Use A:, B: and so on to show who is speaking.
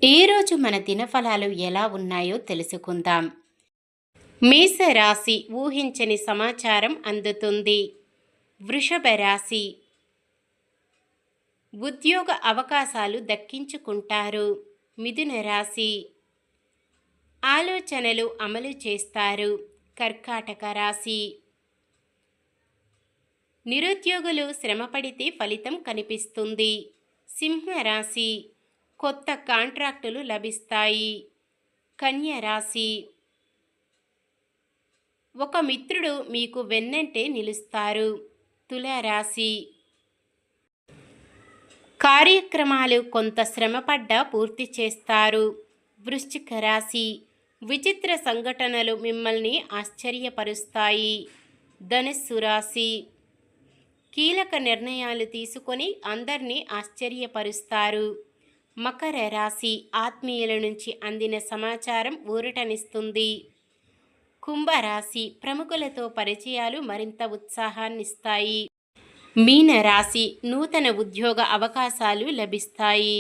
A: ఈరోజు మన దినఫలాలు ఎలా ఉన్నాయో తెలుసుకుందాం. మేషరాశి ఊహించని సమాచారం అందుతుంది. వృషభ రాశి ఉద్యోగ అవకాశాలు దక్కించుకుంటారు. మిథున రాశి ఆలోచనలు అమలు చేస్తారు. కర్కాటక రాశి నిరుద్యోగులు శ్రమపడితే ఫలితం కనిపిస్తుంది. సింహరాశి కొత్త కాంట్రాక్టులు లభిస్తాయి. కన్య రాశి ఒక మిత్రుడు మీకు వెన్నంటే నిలుస్తారు. తులారాశి కార్యక్రమాలు కొంత శ్రమపడ్డా పూర్తి చేస్తారు. వృశ్చిక రాశి విచిత్ర సంఘటనలు మిమ్మల్ని ఆశ్చర్యపరుస్తాయి. ధనుస్సు రాశి కీలక నిర్ణయాలు తీసుకొని అందరినీ ఆశ్చర్యపరుస్తారు. మకర రాశి ఆత్మీయుల నుంచి అందిన సమాచారం ఊరటనిస్తుంది. కుంభరాశి ప్రముఖులతో పరిచయాలు మరింత ఉత్సాహాన్నిస్తాయి. మీన రాశి నూతన ఉద్యోగ అవకాశాలు లభిస్తాయి.